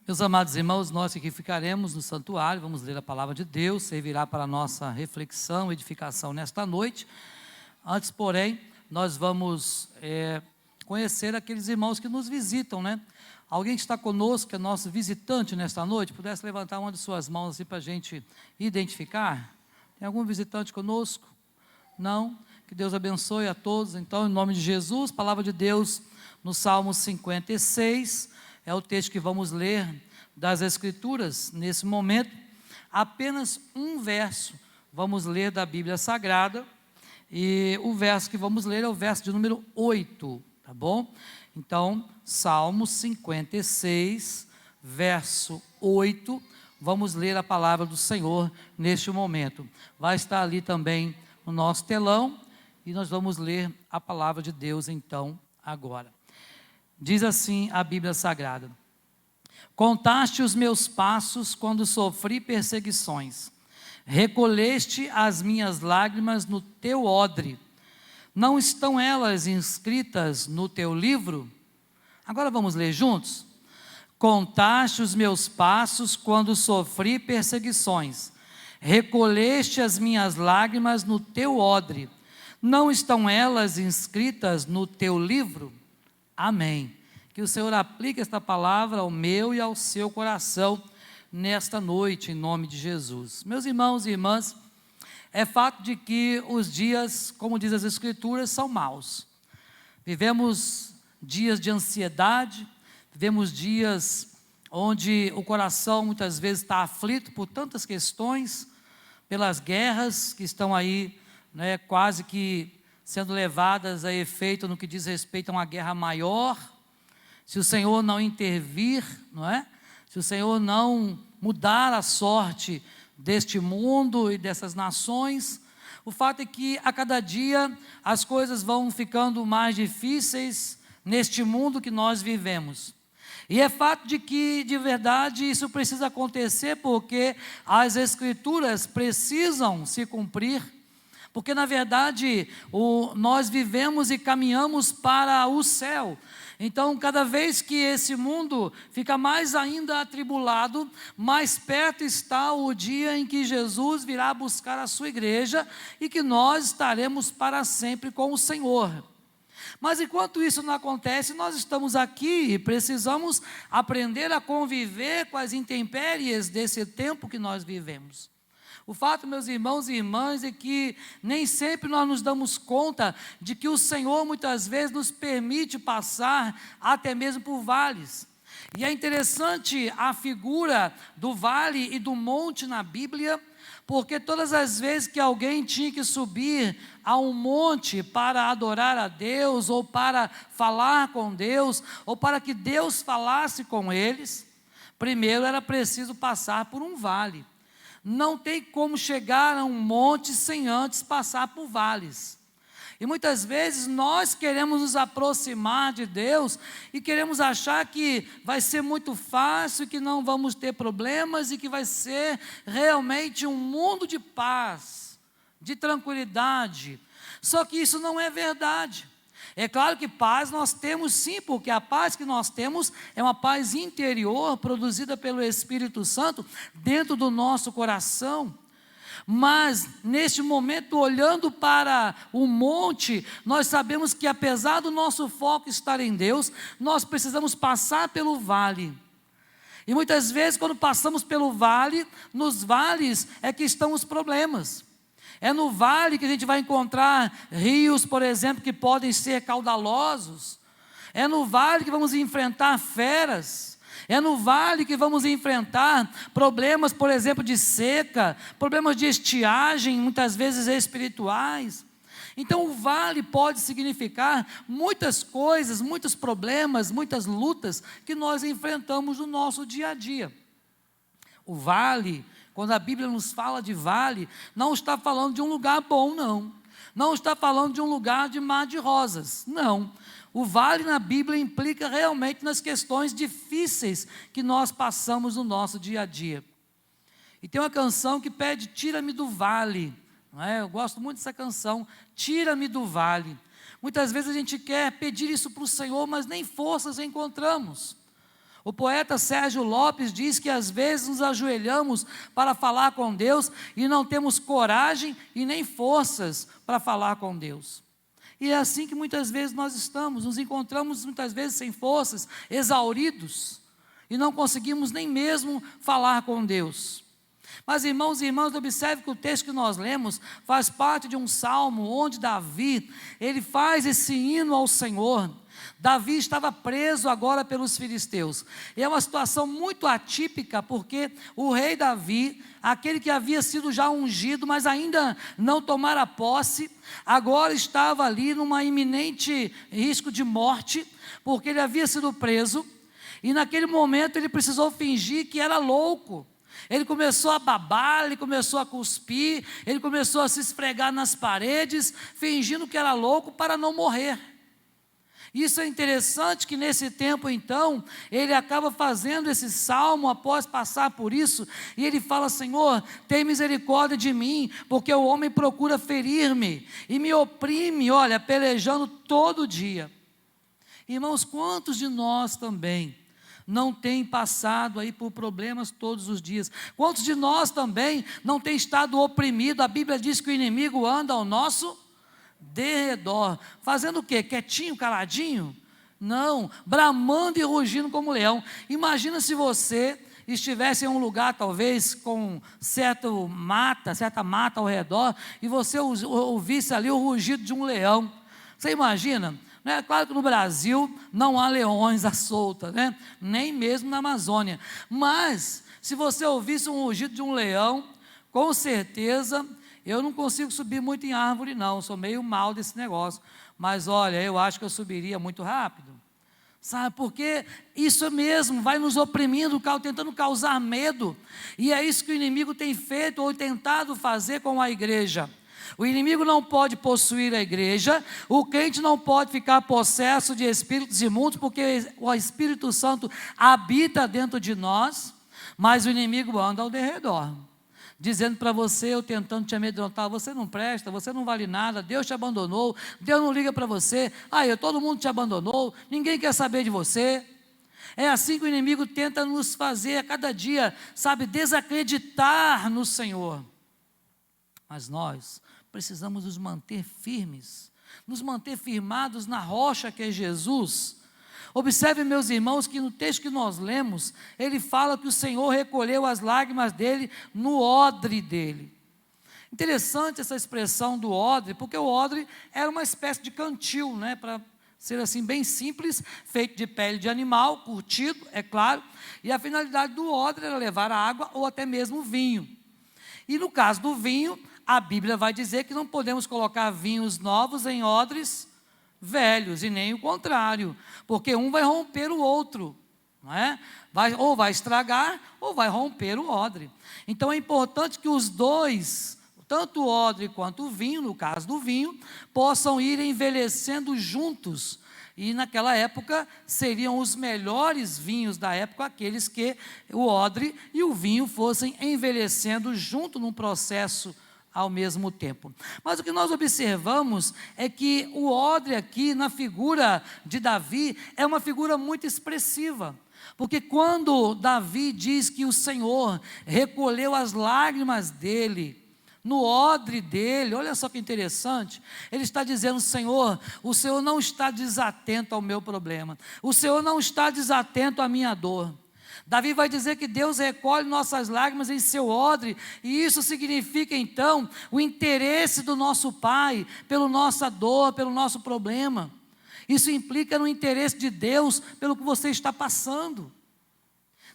Meus amados irmãos, nós aqui ficaremos no santuário, vamos ler a palavra de Deus, servirá para a nossa reflexão, edificação nesta noite. Antes, porém, nós vamos conhecer aqueles irmãos que nos visitam, né? Alguém que está conosco, que é nosso visitante nesta noite, pudesse levantar uma de suas mãos assim para a gente identificar? Tem algum visitante conosco? Não? Que Deus abençoe a todos. Então, em nome de Jesus, palavra de Deus no Salmo 56, é o texto que vamos ler das Escrituras nesse momento. Apenas um verso vamos ler da Bíblia Sagrada, e o verso que vamos ler é o verso de número 8, tá bom? Então, Salmo 56, verso 8, vamos ler a palavra do Senhor neste momento. Vai estar ali também no nosso telão, e nós vamos ler a palavra de Deus então, agora. Diz assim a Bíblia Sagrada: Contaste os meus passos quando sofri perseguições, recolheste as minhas lágrimas no teu odre, não estão elas inscritas no teu livro? Agora vamos ler juntos? Contaste os meus passos quando sofri perseguições, recolheste as minhas lágrimas no teu odre, não estão elas inscritas no teu livro? Amém. Que o Senhor aplique esta palavra ao meu e ao seu coração nesta noite, em nome de Jesus. Meus irmãos e irmãs, é fato de que os dias, como diz as Escrituras, são maus. Vivemos dias de ansiedade, vivemos dias onde o coração muitas vezes está aflito por tantas questões, pelas guerras que estão aí, né, quase que sendo levadas a efeito no que diz respeito a uma guerra maior. Se o Senhor não intervir, não é? Se o Senhor não mudar a sorte deste mundo e dessas nações, o fato é que a cada dia as coisas vão ficando mais difíceis neste mundo que nós vivemos. E é fato de que, de verdade, isso precisa acontecer porque as Escrituras precisam se cumprir, porque na verdade nós vivemos e caminhamos para o céu. Então, cada vez que esse mundo fica mais ainda atribulado, mais perto está o dia em que Jesus virá buscar a sua igreja e que nós estaremos para sempre com o Senhor. Mas enquanto isso não acontece, nós estamos aqui e precisamos aprender a conviver com as intempéries desse tempo que nós vivemos. O fato, meus irmãos e irmãs, é que nem sempre nós nos damos conta de que o Senhor muitas vezes nos permite passar até mesmo por vales. E é interessante a figura do vale e do monte na Bíblia, porque todas as vezes que alguém tinha que subir a um monte para adorar a Deus, ou para falar com Deus, ou para que Deus falasse com eles, primeiro era preciso passar por um vale. Não tem como chegar a um monte sem antes passar por vales. E muitas vezes nós queremos nos aproximar de Deus e queremos achar que vai ser muito fácil, que não vamos ter problemas e que vai ser realmente um mundo de paz, de tranquilidade. Só que isso não é verdade. É claro que paz nós temos sim, porque a paz que nós temos é uma paz interior, produzida pelo Espírito Santo, dentro do nosso coração. Mas, neste momento, olhando para o monte, nós sabemos que apesar do nosso foco estar em Deus, nós precisamos passar pelo vale. E muitas vezes, quando passamos pelo vale, nos vales é que estão os problemas. É no vale que a gente vai encontrar rios, por exemplo, que podem ser caudalosos. É no vale que vamos enfrentar feras. É no vale que vamos enfrentar problemas, por exemplo, de seca, problemas de estiagem, muitas vezes espirituais. Então o vale pode significar muitas coisas, muitos problemas, muitas lutas que nós enfrentamos no nosso dia a dia. O vale, quando a Bíblia nos fala de vale, não está falando de um lugar bom, não. Não está falando de um lugar de mar de rosas, não. O vale na Bíblia implica realmente nas questões difíceis que nós passamos no nosso dia a dia. E tem uma canção que pede, tira-me do vale, não é? Eu gosto muito dessa canção, tira-me do vale. Muitas vezes a gente quer pedir isso para o Senhor, mas nem forças encontramos. O poeta Sérgio Lopes diz que às vezes nos ajoelhamos para falar com Deus e não temos coragem e nem forças para falar com Deus. E é assim que muitas vezes nós estamos, nos encontramos muitas vezes sem forças, exauridos, e não conseguimos nem mesmo falar com Deus. Mas irmãos e irmãs, observe que o texto que nós lemos faz parte de um salmo onde Davi, ele faz esse hino ao Senhor. Davi estava preso agora pelos filisteus. E é uma situação muito atípica, porque o rei Davi, aquele que havia sido já ungido, mas ainda não tomara posse, agora estava ali numa iminente risco de morte, porque ele havia sido preso, e naquele momento ele precisou fingir que era louco. Ele começou a babar, ele começou a cuspir, ele começou a se esfregar nas paredes, fingindo que era louco para não morrer. Isso é interessante que nesse tempo então, ele acaba fazendo esse salmo após passar por isso, e ele fala: Senhor, tem misericórdia de mim, porque o homem procura ferir-me, e me oprime, olha, pelejando todo dia. Irmãos, quantos de nós também não tem passado aí por problemas todos os dias? Quantos de nós também não tem estado oprimido? A Bíblia diz que o inimigo anda ao nosso derredor, fazendo o quê? Quietinho, caladinho? Não, bramando e rugindo como leão. Imagina se você estivesse em um lugar talvez com certa mata ao redor, e você ouvisse ali o rugido de um leão. Você imagina? É claro que no Brasil não há leões à solta, né? Nem mesmo na Amazônia, mas se você ouvisse um rugido de um leão, com certeza, eu não consigo subir muito em árvore não, sou meio mal desse negócio, mas olha, eu acho que eu subiria muito rápido, sabe, porque isso mesmo vai nos oprimindo, tentando causar medo, e é isso que o inimigo tem feito ou tentado fazer com a igreja. O inimigo não pode possuir a igreja, o crente não pode ficar possesso de espíritos imundos, porque o Espírito Santo habita dentro de nós, mas o inimigo anda ao derredor, dizendo para você, eu tentando te amedrontar: você não presta, você não vale nada, Deus te abandonou, Deus não liga para você, todo mundo te abandonou, ninguém quer saber de você. É assim que o inimigo tenta nos fazer a cada dia, sabe, desacreditar no Senhor. Mas nós precisamos nos manter firmes, nos manter firmados na rocha que é Jesus. Observe, meus irmãos, que no texto que nós lemos, ele fala que o Senhor recolheu as lágrimas dele no odre dele. Interessante essa expressão do odre, porque o odre era uma espécie de cantil, né, para ser assim bem simples, feito de pele de animal, curtido, é claro, e a finalidade do odre era levar água ou até mesmo vinho. E no caso do vinho, a Bíblia vai dizer que não podemos colocar vinhos novos em odres velhos, e nem o contrário, porque um vai romper o outro, não é? Ou vai estragar, ou vai romper o odre. Então é importante que os dois, tanto o odre quanto o vinho, no caso do vinho, possam ir envelhecendo juntos. E naquela época seriam os melhores vinhos da época, aqueles que o odre e o vinho fossem envelhecendo junto num processo ao mesmo tempo. Mas o que nós observamos é que o odre aqui, na figura de Davi, é uma figura muito expressiva, porque quando Davi diz que o Senhor recolheu as lágrimas dele no odre dele, olha só que interessante, ele está dizendo: Senhor, o Senhor não está desatento ao meu problema, o Senhor não está desatento à minha dor. Davi vai dizer que Deus recolhe nossas lágrimas em seu odre, e isso significa então o interesse do nosso Pai pela nossa dor, pelo nosso problema. Isso implica no interesse de Deus pelo que você está passando.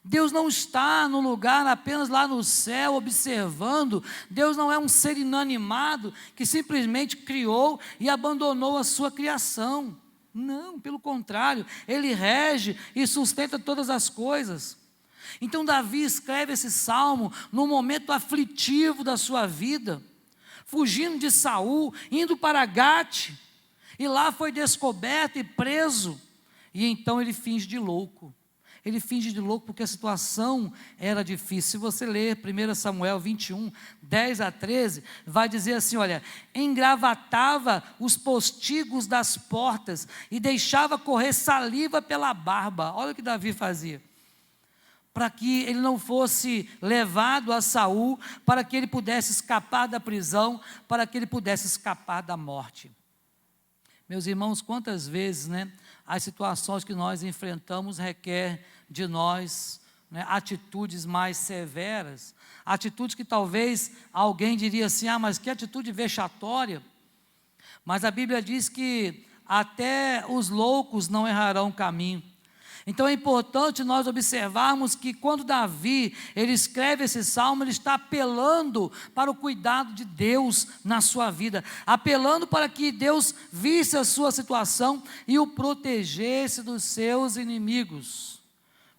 Deus não está no lugar apenas lá no céu observando. Deus não é um ser inanimado que simplesmente criou e abandonou a sua criação. Não, pelo contrário, Ele rege e sustenta todas as coisas. Então Davi escreve esse salmo num momento aflitivo da sua vida, fugindo de Saul, indo para Gate, e lá foi descoberto e preso, e então ele finge de louco. Ele finge de louco porque a situação era difícil. Se você ler 1 Samuel 21, 10 a 13, vai dizer assim, olha: engravatava os postigos das portas e deixava correr saliva pela barba. Olha o que Davi fazia. para que ele não fosse levado a Saul, para que ele pudesse escapar da prisão, para que ele pudesse escapar da morte. Meus irmãos, quantas vezes, as situações que nós enfrentamos requer de nós, atitudes mais severas, atitudes que talvez alguém diria assim, mas que atitude vexatória. Mas a Bíblia diz que até os loucos não errarão caminho. Então é importante nós observarmos que quando Davi, ele escreve esse salmo, ele está apelando para o cuidado de Deus na sua vida, apelando para que Deus visse a sua situação e o protegesse dos seus inimigos.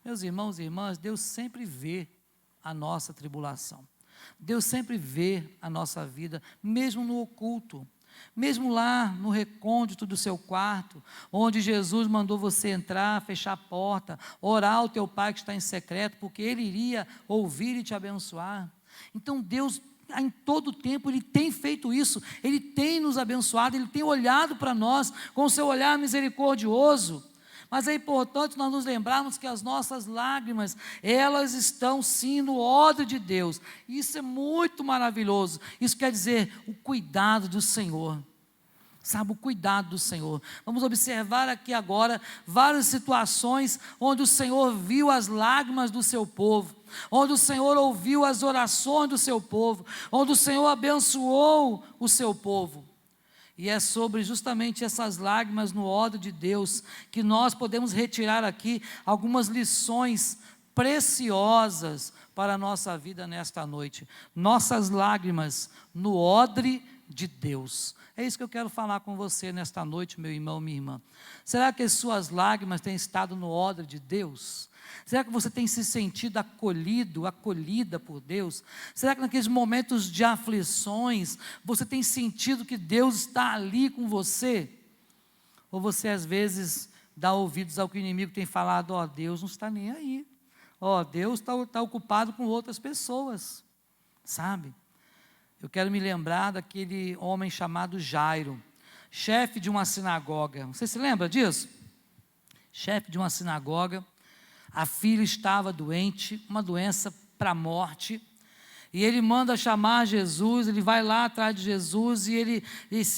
Meus irmãos e irmãs, Deus sempre vê a nossa tribulação, Deus sempre vê a nossa vida, mesmo no oculto. Mesmo lá no recôndito do seu quarto, onde Jesus mandou você entrar, fechar a porta, orar ao teu Pai que está em secreto, porque Ele iria ouvir e te abençoar. Então Deus, em todo o tempo, Ele tem feito isso, Ele tem nos abençoado, Ele tem olhado para nós com o seu olhar misericordioso. Mas é importante nós nos lembrarmos que as nossas lágrimas, elas estão sim no odre de Deus. Isso é muito maravilhoso. Isso quer dizer o cuidado do Senhor. Sabe, o cuidado do Senhor. Vamos observar aqui agora várias situações onde o Senhor viu as lágrimas do seu povo, onde o Senhor ouviu as orações do seu povo, onde o Senhor abençoou o seu povo. E é sobre justamente essas lágrimas no odre de Deus que nós podemos retirar aqui algumas lições preciosas para a nossa vida nesta noite. Nossas lágrimas no odre de Deus. É isso que eu quero falar com você nesta noite, meu irmão, minha irmã. Será que as suas lágrimas têm estado no odre de Deus? Será que você tem se sentido acolhido, acolhida por Deus? Será que naqueles momentos de aflições, você tem sentido que Deus está ali com você? Ou você às vezes dá ouvidos ao que o inimigo tem falado, Deus não está nem aí. Deus está ocupado com outras pessoas, sabe? Eu quero me lembrar daquele homem chamado Jairo, chefe de uma sinagoga. Você se lembra disso? Chefe de uma sinagoga. A filha estava doente, uma doença para a morte, e ele manda chamar Jesus, ele vai lá atrás de Jesus, e ele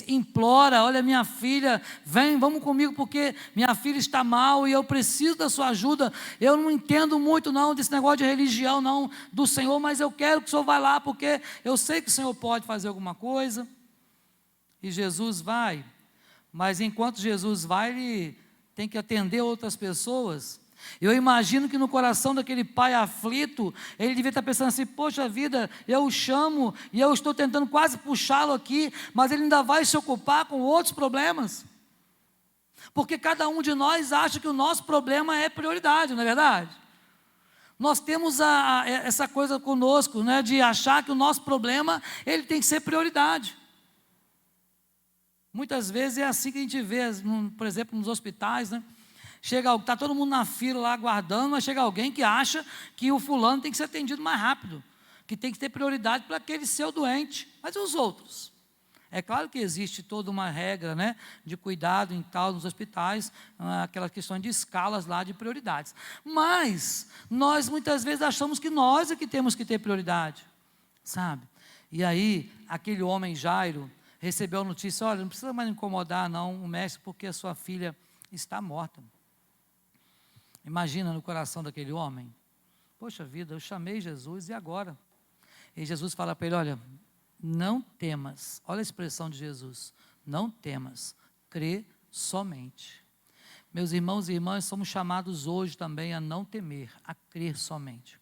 implora, olha minha filha, vem, vamos comigo, porque minha filha está mal, e eu preciso da sua ajuda, eu não entendo muito não, desse negócio de religião não, do Senhor, mas eu quero que o Senhor vá lá, porque eu sei que o Senhor pode fazer alguma coisa. E Jesus vai, mas enquanto Jesus vai, ele tem que atender outras pessoas. Eu imagino que no coração daquele pai aflito, ele devia estar pensando assim, poxa vida, eu o chamo e eu estou tentando quase puxá-lo aqui, mas ele ainda vai se ocupar com outros problemas, porque cada um de nós acha que o nosso problema é prioridade, não é verdade? Nós temos essa coisa conosco, de achar que o nosso problema, ele tem que ser prioridade. Muitas vezes é assim que a gente vê, por exemplo, nos hospitais, está todo mundo na fila lá aguardando, mas chega alguém que acha que o fulano tem que ser atendido mais rápido, que tem que ter prioridade para aquele seu doente, mas e os outros? É claro que existe toda uma regra, de cuidado em tal nos hospitais, aquela questão de escalas lá de prioridades, mas nós muitas vezes achamos que nós é que temos que ter prioridade, sabe? E aí, aquele homem Jairo recebeu a notícia, olha, não precisa mais incomodar não o mestre, porque a sua filha está morta. Imagina no coração daquele homem, poxa vida, eu chamei Jesus e agora? E Jesus fala para ele, olha, não temas, olha a expressão de Jesus, não temas, crê somente. Meus irmãos e irmãs, somos chamados hoje também a não temer, a crer somente.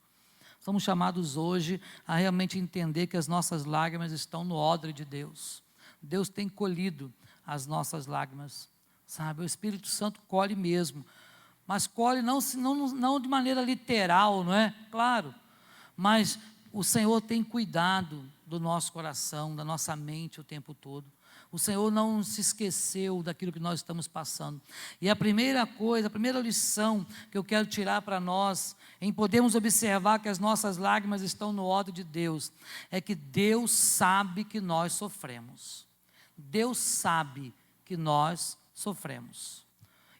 Somos chamados hoje a realmente entender que as nossas lágrimas estão no odre de Deus. Deus tem colhido as nossas lágrimas, sabe? O Espírito Santo colhe mesmo, mas colhe não de maneira literal, não é? Claro, mas o Senhor tem cuidado do nosso coração, da nossa mente o tempo todo. O Senhor não se esqueceu daquilo que nós estamos passando. E a primeira coisa, a primeira lição que eu quero tirar para nós, em podermos observar que as nossas lágrimas estão no odre de Deus, é que Deus sabe que nós sofremos. Deus sabe que nós sofremos.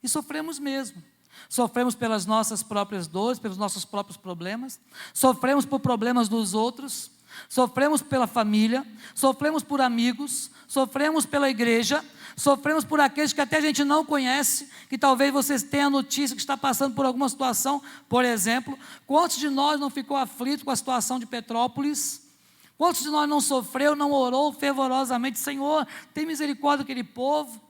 E sofremos mesmo. Sofremos pelas nossas próprias dores, pelos nossos próprios problemas, sofremos por problemas dos outros, sofremos pela família, sofremos por amigos, sofremos pela igreja, sofremos por aqueles que até a gente não conhece, que talvez vocês tenham notícia que está passando por alguma situação. Por exemplo, quantos de nós não ficou aflito com a situação de Petrópolis? Quantos de nós não sofreu, não orou fervorosamente, Senhor, tem misericórdia daquele povo?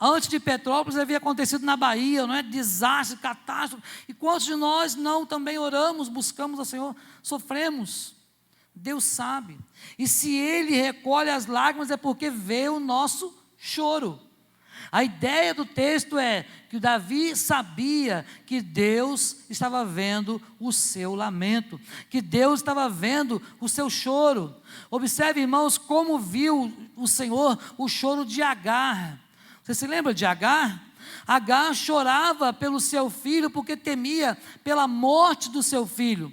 Antes de Petrópolis havia acontecido na Bahia, não é? Desastre, catástrofe. E quantos de nós não também oramos, buscamos ao Senhor, sofremos? Deus sabe. E se Ele recolhe as lágrimas é porque vê o nosso choro. A ideia do texto é que o Davi sabia que Deus estava vendo o seu lamento, que Deus estava vendo o seu choro. Observe, irmãos, como viu o Senhor o choro de Agar. Você se lembra de Agar? Agar chorava pelo seu filho porque temia pela morte do seu filho.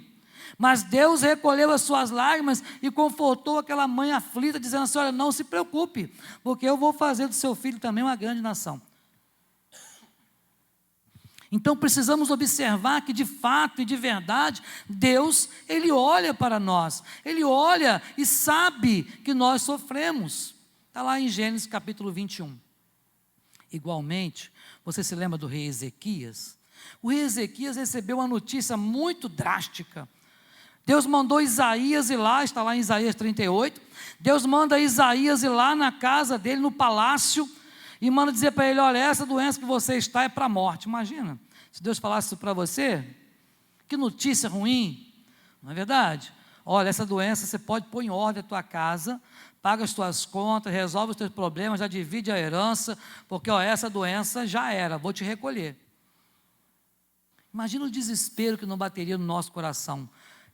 Mas Deus recolheu as suas lágrimas e confortou aquela mãe aflita, dizendo assim: olha, não se preocupe, porque eu vou fazer do seu filho também uma grande nação. Então precisamos observar que de fato e de verdade, Deus, Ele olha para nós, Ele olha e sabe que nós sofremos. Está lá em Gênesis capítulo 21. Igualmente, você se lembra do rei Ezequias? O rei Ezequias recebeu uma notícia muito drástica. Deus mandou Isaías ir lá, está lá em Isaías 38, Deus manda Isaías ir lá na casa dele, no palácio, e manda dizer para ele: olha, essa doença que você está é para a morte. Imagina, se Deus falasse isso para você, que notícia ruim, não é verdade? Olha, essa doença você pode pôr em ordem a tua casa, paga as tuas contas, resolve os teus problemas, já divide a herança, porque ó, essa doença já era, vou te recolher. Imagina o desespero que não bateria no nosso coração.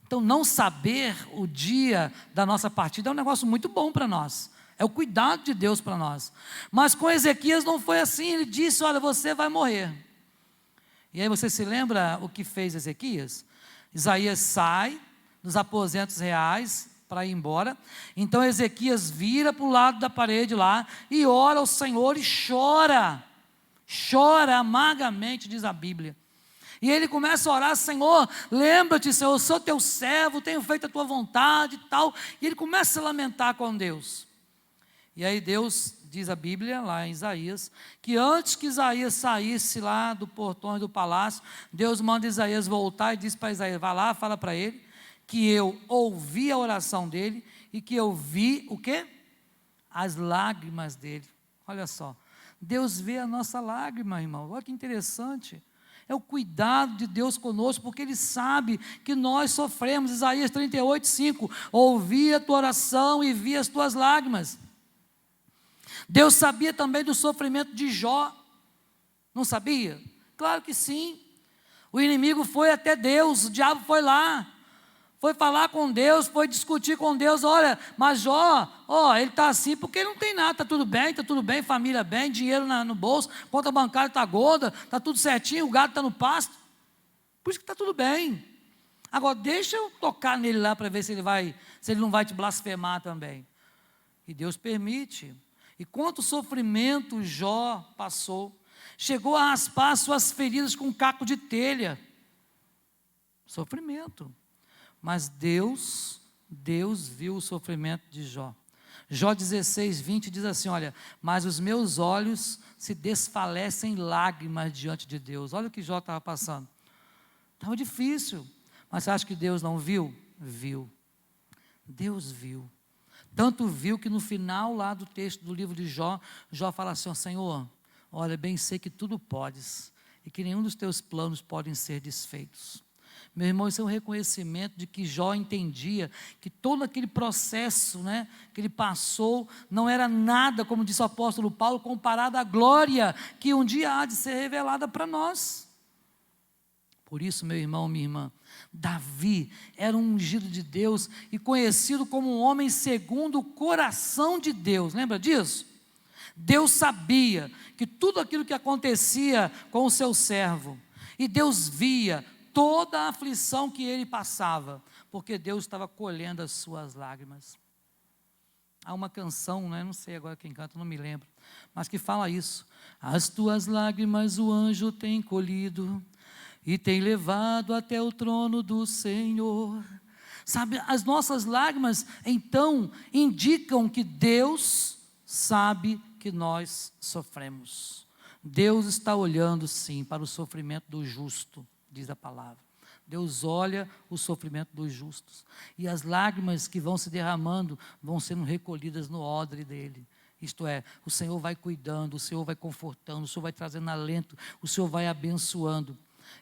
Então, não saber o dia da nossa partida é um negócio muito bom para nós. É o cuidado de Deus para nós. Mas com Ezequias não foi assim. Ele disse: olha, você vai morrer. E aí você se lembra o que fez Ezequias? Isaías sai dos aposentos reais para ir embora. Então Ezequias vira para o lado da parede lá e ora ao Senhor e chora. Chora amargamente, diz a Bíblia. E ele começa a orar: Senhor, lembra-te, Senhor, eu sou teu servo, tenho feito a tua vontade e tal. E ele começa a lamentar com Deus. E aí Deus, diz a Bíblia, lá em Isaías, que antes que Isaías saísse lá do portão do palácio, Deus manda Isaías voltar e diz para Isaías: vai lá, fala para ele, que eu ouvi a oração dele e que eu vi o quê? As lágrimas dele. Olha só, Deus vê a nossa lágrima, irmão, olha que interessante. É o cuidado de Deus conosco, porque Ele sabe que nós sofremos. Isaías 38, 5, ouvi a tua oração e vi as tuas lágrimas. Deus sabia também do sofrimento de Jó, não sabia? Claro que sim. O inimigo foi até Deus, o diabo foi lá, foi falar com Deus, foi discutir com Deus: olha, mas Jó, ele está assim porque ele não tem nada, está tudo bem, família bem, dinheiro no bolso, conta bancária está gorda, está tudo certinho, o gado está no pasto, por isso que está tudo bem. Agora deixa eu tocar nele lá para ver se ele não vai te blasfemar também. E Deus permite. E quanto sofrimento Jó passou, chegou a raspar suas feridas com um caco de telha, sofrimento. Mas Deus viu o sofrimento de Jó. Jó 16, 20 diz assim: olha, mas os meus olhos se desfalecem em lágrimas diante de Deus. Olha o que Jó estava passando. Estava difícil. Mas você acha que Deus não viu? Viu. Deus viu. Tanto viu que no final lá do texto do livro de Jó, Jó fala assim: ó, Senhor, olha, bem sei que tudo podes e que nenhum dos teus planos podem ser desfeitos. Meu irmão, isso é um reconhecimento de que Jó entendia que todo aquele processo, né, que ele passou não era nada, como disse o apóstolo Paulo, comparado à glória que um dia há de ser revelada para nós. Por isso, meu irmão, minha irmã, Davi era um ungido de Deus e conhecido como um homem segundo o coração de Deus. Lembra disso? Deus sabia que tudo aquilo que acontecia com o seu servo, e Deus via toda a aflição que ele passava, porque Deus estava colhendo as suas lágrimas. Há uma canção, né? Não sei agora quem canta, não me lembro, mas que fala isso. As tuas lágrimas o anjo tem colhido e tem levado até o trono do Senhor. Sabe, as nossas lágrimas, então, indicam que Deus sabe que nós sofremos. Deus está olhando, sim, para o sofrimento do justo, diz a palavra. Deus olha o sofrimento dos justos. E as lágrimas que vão se derramando, vão sendo recolhidas no odre dele. Isto é, o Senhor vai cuidando, o Senhor vai confortando, o Senhor vai trazendo alento, o Senhor vai abençoando.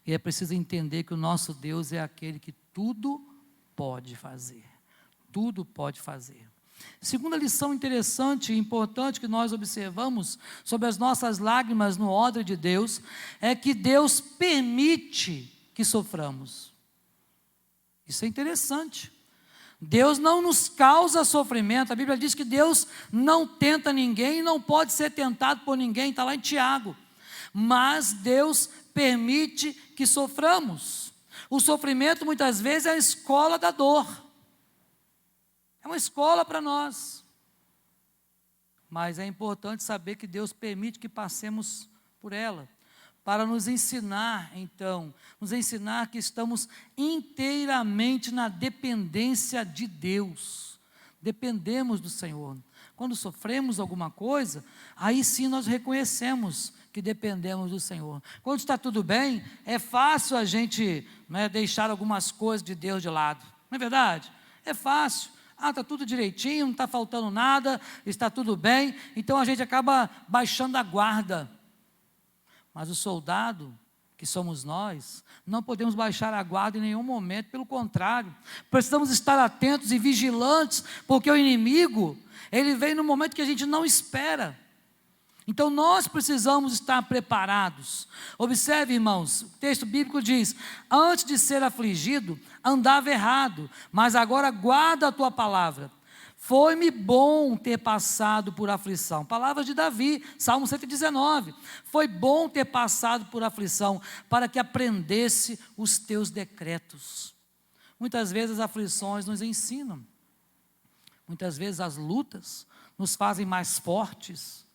E é preciso entender que o nosso Deus é aquele que tudo pode fazer. Tudo pode fazer. Segunda lição interessante e importante que nós observamos sobre as nossas lágrimas no odre de Deus, é que Deus permite que soframos. Isso é interessante. Deus não nos causa sofrimento. A Bíblia diz que Deus não tenta ninguém e não pode ser tentado por ninguém, está lá em Tiago. Mas Deus permite que soframos. O sofrimento muitas vezes é a escola da dor. É uma escola para nós. Mas é importante saber que Deus permite que passemos por ela, para nos ensinar, então, nos ensinar que estamos inteiramente na dependência de Deus. Dependemos do Senhor. Quando sofremos alguma coisa, aí sim nós reconhecemos que dependemos do Senhor. Quando está tudo bem, é fácil a gente, né, deixar algumas coisas de Deus de lado. Não é verdade? É fácil. Está tudo direitinho, não está faltando nada, está tudo bem. Então a gente acaba baixando a guarda. Mas o soldado, que somos nós, não podemos baixar a guarda em nenhum momento, pelo contrário, precisamos estar atentos e vigilantes, porque o inimigo, ele vem no momento que a gente não espera. Então nós precisamos estar preparados. Observe, irmãos, o texto bíblico diz: antes de ser afligido, andava errado, mas agora guarda a tua palavra. Foi-me bom ter passado por aflição. Palavras de Davi, Salmo 119. Foi bom ter passado por aflição, para que aprendesse os teus decretos. Muitas vezes as aflições nos ensinam. Muitas vezes as lutas nos fazem mais fortes.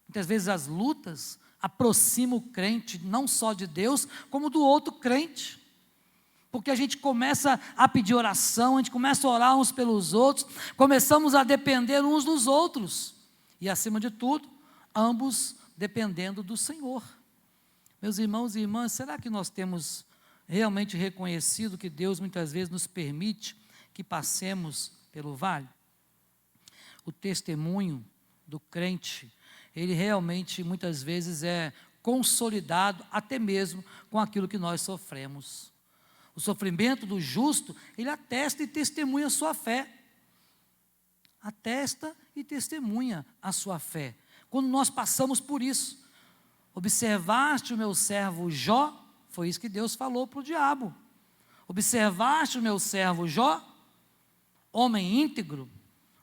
Muitas vezes as lutas aproximam o crente, não só de Deus, como do outro crente. Porque a gente começa a pedir oração, a gente começa a orar uns pelos outros, começamos a depender uns dos outros. E acima de tudo, ambos dependendo do Senhor. Meus irmãos e irmãs, será que nós temos realmente reconhecido que Deus muitas vezes nos permite que passemos pelo vale? O testemunho do crente, ele realmente muitas vezes é consolidado até mesmo com aquilo que nós sofremos. O sofrimento do justo, ele atesta e testemunha a sua fé. Atesta e testemunha a sua fé. Quando nós passamos por isso, observaste o meu servo Jó, foi isso que Deus falou para o diabo. Observaste o meu servo Jó, homem íntegro,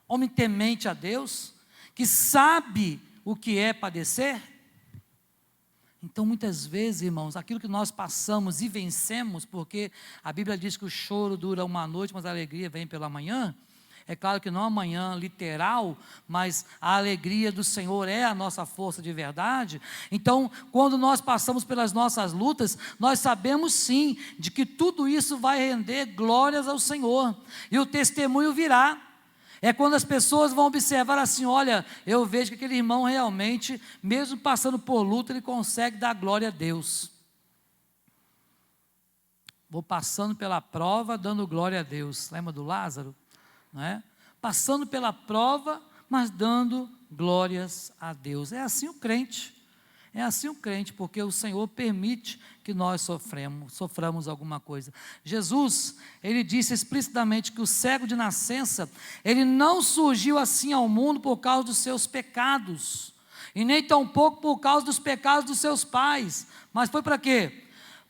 homem temente a Deus, que sabe o que é padecer. Então, muitas vezes, irmãos, aquilo que nós passamos e vencemos, porque a Bíblia diz que o choro dura uma noite, mas a alegria vem pela manhã. É claro que não amanhã literal, mas a alegria do Senhor é a nossa força de verdade. Então, quando nós passamos pelas nossas lutas, nós sabemos sim, de que tudo isso vai render glórias ao Senhor. E o testemunho virá. É quando as pessoas vão observar assim: olha, eu vejo que aquele irmão realmente, mesmo passando por luta, ele consegue dar glória a Deus. Vou passando pela prova, dando glória a Deus. Lembra do Lázaro? Não é? Passando pela prova, mas dando glórias a Deus. É assim o crente. É assim o crente, porque o Senhor permite que nós soframos alguma coisa. Jesus, ele disse explicitamente que o cego de nascença, ele não surgiu assim ao mundo por causa dos seus pecados, e nem tampouco por causa dos pecados dos seus pais, mas foi para quê?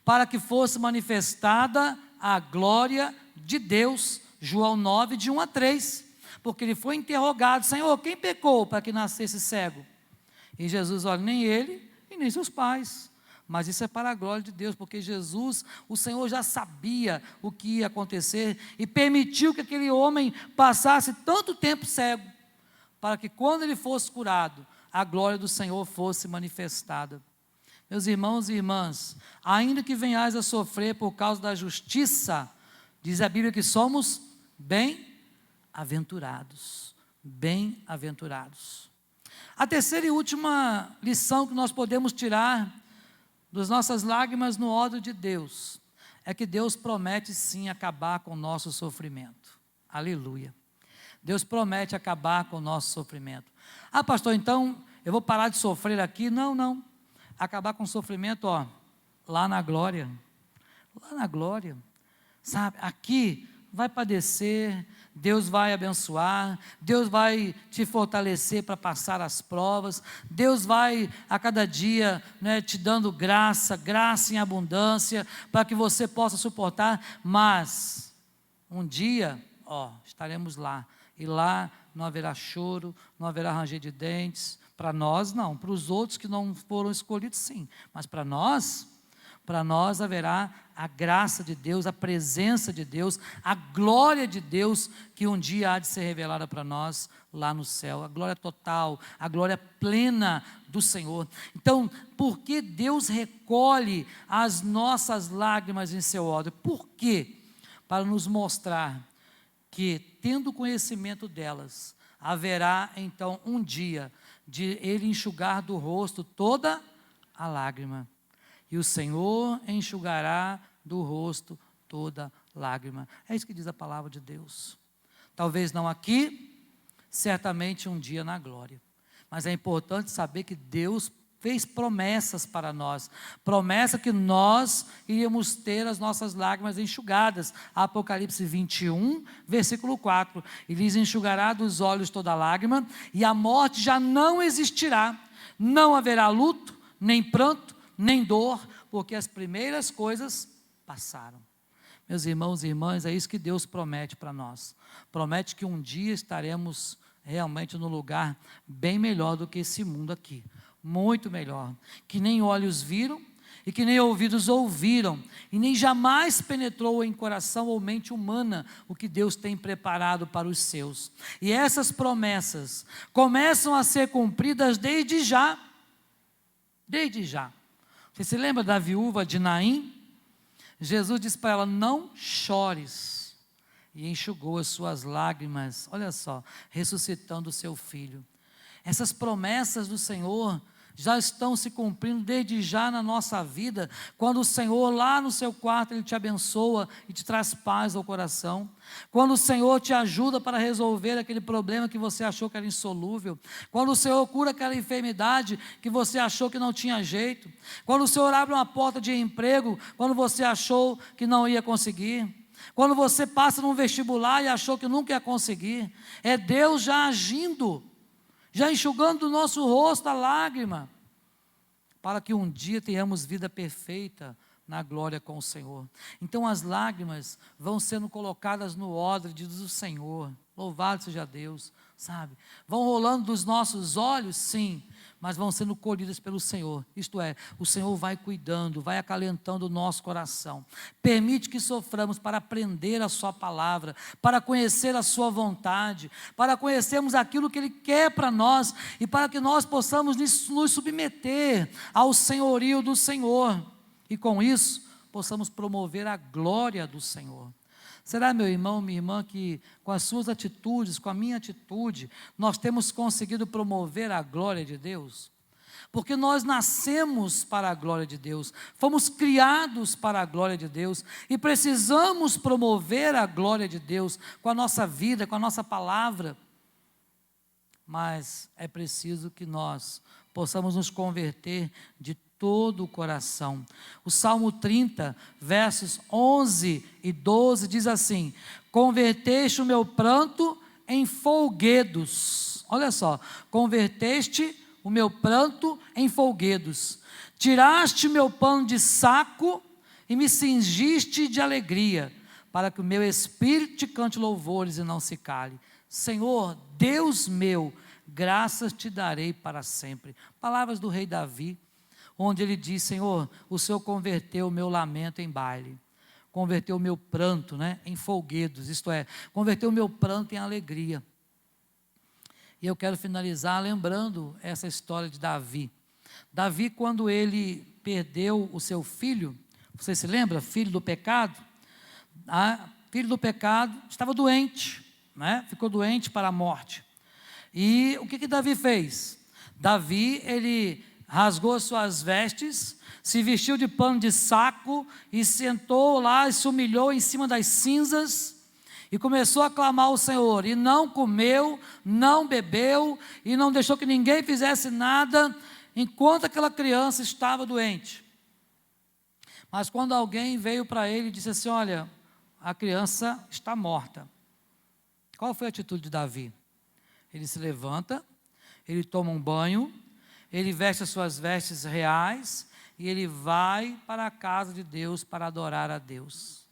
Para que fosse manifestada a glória de Deus. João 9, de 1 a 3, porque ele foi interrogado: Senhor, quem pecou para que nascesse cego? E Jesus, olha, nem ele e nem seus pais, mas isso é para a glória de Deus, porque Jesus, o Senhor já sabia o que ia acontecer, e permitiu que aquele homem passasse tanto tempo cego, para que quando ele fosse curado, a glória do Senhor fosse manifestada. Meus irmãos e irmãs, ainda que venhais a sofrer por causa da justiça, diz a Bíblia que somos bem-aventurados. Bem-aventurados. A terceira e última lição que nós podemos tirar das nossas lágrimas no ódio de Deus, é que Deus promete sim acabar com o nosso sofrimento. Aleluia. Deus promete acabar com o nosso sofrimento. Ah, pastor, então eu vou parar de sofrer aqui? Não. Acabar com o sofrimento, lá na glória. Lá na glória. Sabe, aqui vai padecer, Deus vai abençoar, Deus vai te fortalecer para passar as provas, Deus vai a cada dia, né, te dando graça em abundância, para que você possa suportar, mas um dia, estaremos lá, e lá não haverá choro, não haverá ranger de dentes, para nós não, para os outros que não foram escolhidos sim, mas para nós haverá a graça de Deus, a presença de Deus, a glória de Deus, que um dia há de ser revelada para nós lá no céu, a glória total, a glória plena do Senhor. Então, por que Deus recolhe as nossas lágrimas em seu ódio? Por quê? Para nos mostrar que, tendo conhecimento delas, haverá então um dia de Ele enxugar do rosto toda a lágrima. E o Senhor enxugará do rosto toda lágrima. É isso que diz a palavra de Deus. Talvez não aqui, certamente um dia na glória. Mas é importante saber que Deus fez promessas para nós. Promessa que nós iríamos ter as nossas lágrimas enxugadas. Apocalipse 21, versículo 4. E lhes enxugará dos olhos toda lágrima, e a morte já não existirá. Não haverá luto, nem pranto, nem dor, porque as primeiras coisas passaram. Meus irmãos e irmãs, é isso que Deus promete para nós. Promete que um dia estaremos realmente no lugar bem melhor do que esse mundo aqui. Muito melhor. Que nem olhos viram, e que nem ouvidos ouviram, e nem jamais penetrou em coração ou mente humana o que Deus tem preparado para os seus. E essas promessas começam a ser cumpridas desde já. Desde já. Você se lembra da viúva de Naim? Jesus disse para ela: não chores, e enxugou as suas lágrimas, olha só, ressuscitando o seu filho. Essas promessas do Senhor já estão se cumprindo desde já na nossa vida, quando o Senhor lá no seu quarto, Ele te abençoa e te traz paz ao coração, quando o Senhor te ajuda para resolver aquele problema que você achou que era insolúvel, quando o Senhor cura aquela enfermidade que você achou que não tinha jeito, quando o Senhor abre uma porta de emprego, quando você achou que não ia conseguir, quando você passa num vestibular e achou que nunca ia conseguir, é Deus já agindo, já enxugando do nosso rosto a lágrima, para que um dia tenhamos vida perfeita na glória com o Senhor. Então as lágrimas vão sendo colocadas no odre do Senhor, louvado seja Deus, sabe? Vão rolando dos nossos olhos, sim, mas vão sendo colhidas pelo Senhor, isto é, o Senhor vai cuidando, vai acalentando o nosso coração, permite que soframos para aprender a sua palavra, para conhecer a sua vontade, para conhecermos aquilo que Ele quer para nós, e para que nós possamos nos submeter ao senhorio do Senhor, e com isso, possamos promover a glória do Senhor. Será, meu irmão, minha irmã, que com as suas atitudes, com a minha atitude, nós temos conseguido promover a glória de Deus? Porque nós nascemos para a glória de Deus, fomos criados para a glória de Deus, e precisamos promover a glória de Deus com a nossa vida, com a nossa palavra. Mas é preciso que nós possamos nos converter de todo o coração. O Salmo 30, versos 11 e 12 diz assim: converteste o meu pranto em folguedos. Olha só, converteste o meu pranto em folguedos, tiraste meu pano de saco e me cingiste de alegria, para que o meu espírito te cante louvores e não se cale. Senhor, Deus meu, graças te darei para sempre. Palavras do rei Davi, onde ele diz: Senhor, o Senhor converteu o meu lamento em baile, converteu o meu pranto, em folguedos, isto é, converteu o meu pranto em alegria. E eu quero finalizar lembrando essa história de Davi. Davi, quando ele perdeu o seu filho, você se lembra? Filho do pecado. Filho do pecado, estava doente, né? Ficou doente para a morte. E o que Davi fez? Davi, ele rasgou suas vestes, se vestiu de pano de saco e sentou lá e se humilhou em cima das cinzas e começou a clamar ao Senhor, e não comeu, não bebeu e não deixou que ninguém fizesse nada enquanto aquela criança estava doente. Mas quando alguém veio para ele e disse assim: olha, a criança está morta. Qual foi a atitude de Davi? Ele se levanta, ele toma um banho, ele veste as suas vestes reais e ele vai para a casa de Deus para adorar a Deus.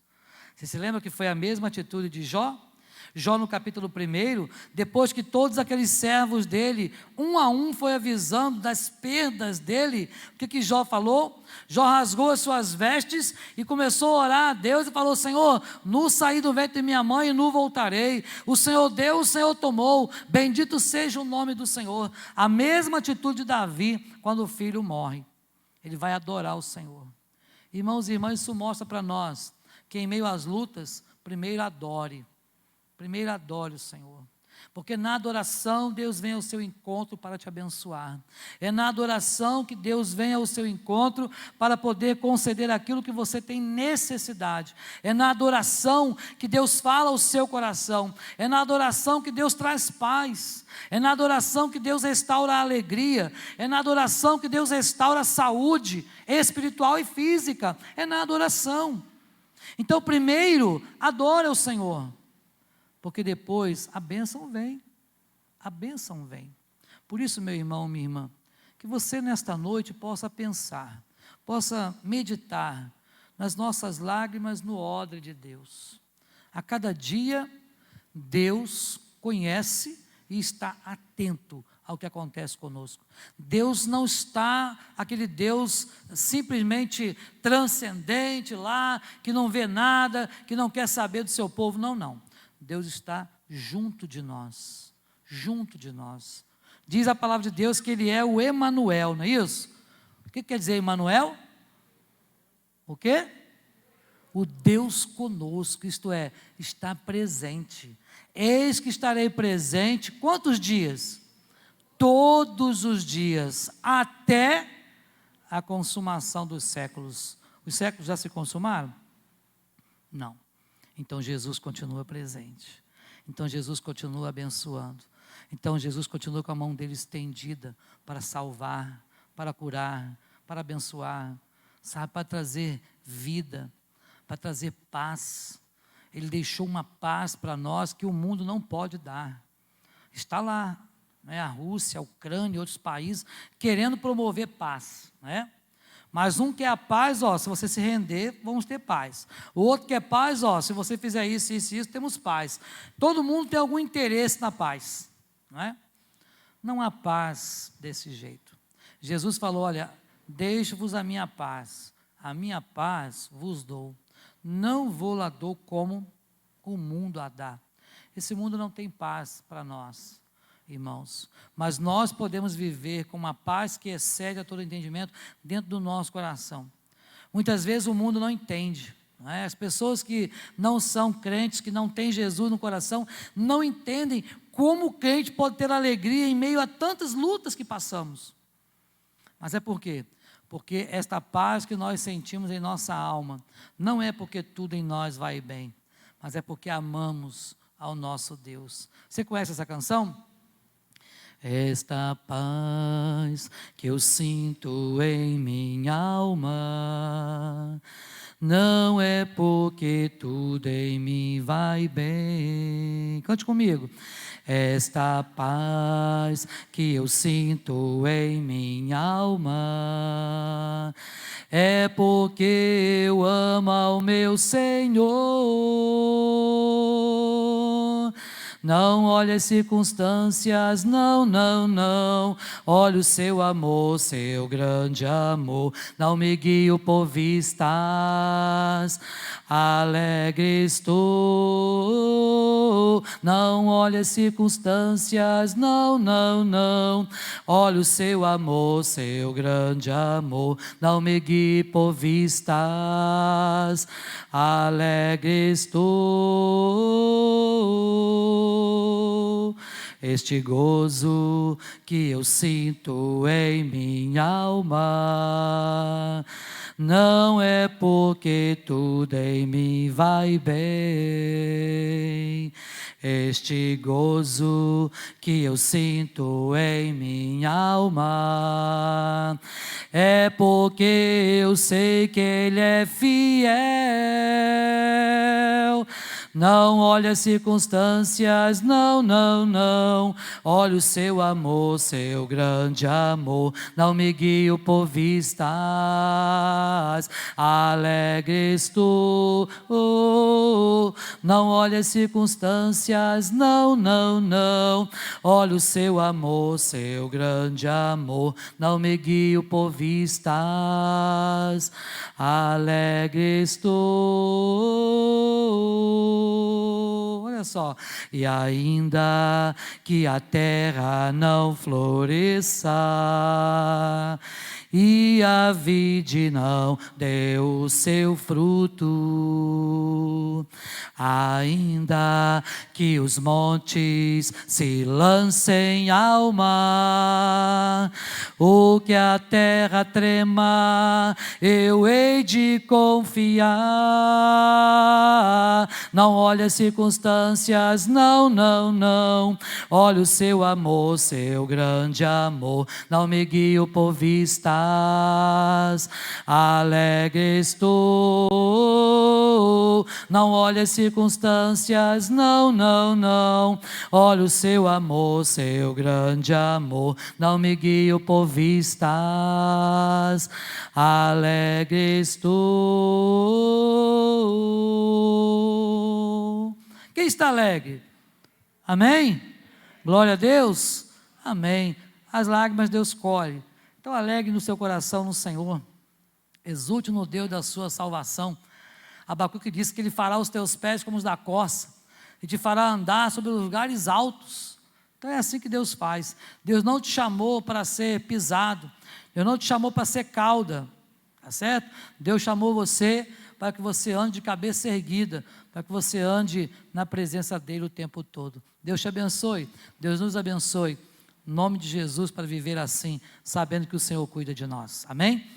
Você se lembra que foi a mesma atitude de Jó? Jó no capítulo 1, depois que todos aqueles servos dele, um a um, foi avisando das perdas dele, o que Jó falou? Jó rasgou as suas vestes e começou a orar a Deus e falou: Senhor, nu saí do ventre de minha mãe e nu voltarei, o Senhor deu, o Senhor tomou, bendito seja o nome do Senhor. A mesma atitude de Davi quando o filho morre, ele vai adorar o Senhor. Irmãos e irmãs, isso mostra para nós que em meio às lutas, primeiro adore o Senhor, porque na adoração Deus vem ao seu encontro para te abençoar, é na adoração que Deus vem ao seu encontro para poder conceder aquilo que você tem necessidade, é na adoração que Deus fala ao seu coração, é na adoração que Deus traz paz, é na adoração que Deus restaura a alegria, é na adoração que Deus restaura a saúde espiritual e física, é na adoração. Então primeiro adora o Senhor, porque depois a bênção vem, Por isso, meu irmão, minha irmã, que você nesta noite possa pensar, possa meditar nas nossas lágrimas no odre de Deus. A cada dia, Deus conhece e está atento ao que acontece conosco. Deus não está aquele Deus simplesmente transcendente lá, que não vê nada, que não quer saber do seu povo, não. Deus está junto de nós. Diz a palavra de Deus que Ele é o Emanuel, não é isso? O que quer dizer Emanuel? O quê? O Deus conosco, isto é, está presente. Eis que estarei presente, quantos dias? Todos os dias, até a consumação dos séculos. Os séculos já se consumaram? Não. Então Jesus continua presente, então Jesus continua abençoando, então Jesus continua com a mão dele estendida para salvar, para curar, para abençoar, sabe, para trazer vida, para trazer paz. Ele deixou uma paz para nós que o mundo não pode dar. Está lá, né, a Rússia, a Ucrânia e outros países querendo promover paz, né? Mas um quer a paz, se você se render, vamos ter paz. O outro quer paz, se você fizer isso, temos paz. Todo mundo tem algum interesse na paz, não é? Não há paz desse jeito. Jesus falou: olha, deixo-vos a minha paz vos dou. Não vou lá dou como o mundo a dá. Esse mundo não tem paz para nós, irmãos, mas nós podemos viver com uma paz que excede a todo entendimento dentro do nosso coração. Muitas vezes o mundo não entende, não é? As pessoas que não são crentes, que não têm Jesus no coração, não entendem como o crente pode ter alegria em meio a tantas lutas que passamos. Mas é por quê? Porque esta paz que nós sentimos em nossa alma, não é porque tudo em nós vai bem, mas é porque amamos ao nosso Deus. Você conhece essa canção? Esta paz que eu sinto em minha alma, não é porque tudo em mim vai bem. Cante comigo. Esta paz que eu sinto em minha alma, é porque eu amo ao meu Senhor. Não olhe as circunstâncias, não. Olhe o seu amor, seu grande amor. Não me guio por vistas, alegre estou. não olhe as circunstâncias, não, não, não. Olha o seu amor, seu grande amor, não me guie por vistas, alegre estou. Este gozo que eu sinto em minha alma, não é porque tudo em mim vai bem. Este gozo que eu sinto em minha alma, é porque eu sei que Ele é fiel. Não olhe as circunstâncias, não, não, não. Olhe o seu amor, seu grande amor. Não me guio por vistas, alegre estou. Não olhe as circunstâncias, não, não, não. Olhe o seu amor, seu grande amor. Não me guio por vistas, alegre estou. Olha só. E ainda que a terra não floresça e a vide não deu o seu fruto, ainda que os montes se lancem ao mar, ou que a terra trema, eu hei de confiar. Não olhe as circunstâncias, não, não, não. Olhe o seu amor, seu grande amor. Não me guio por vistas, alegre estou. Não olhe as circunstâncias, não, não, não. Olhe o seu amor, seu grande amor. Não me guio por vistas, alegre estou. Quem está alegre? Amém? Glória a Deus? Amém. As lágrimas Deus colhe. Então alegre no seu coração no Senhor. Exulte no Deus da sua salvação. Abacuque disse que Ele fará os teus pés como os da corça e te fará andar sobre os lugares altos. Então é assim que Deus faz. Deus não te chamou para ser pisado. Deus não te chamou para ser cauda. Tá certo? Deus chamou você para que você ande de cabeça erguida, para que você ande na presença dEle o tempo todo. Deus te abençoe. Deus nos abençoe. Em nome de Jesus, para viver assim, sabendo que o Senhor cuida de nós. Amém?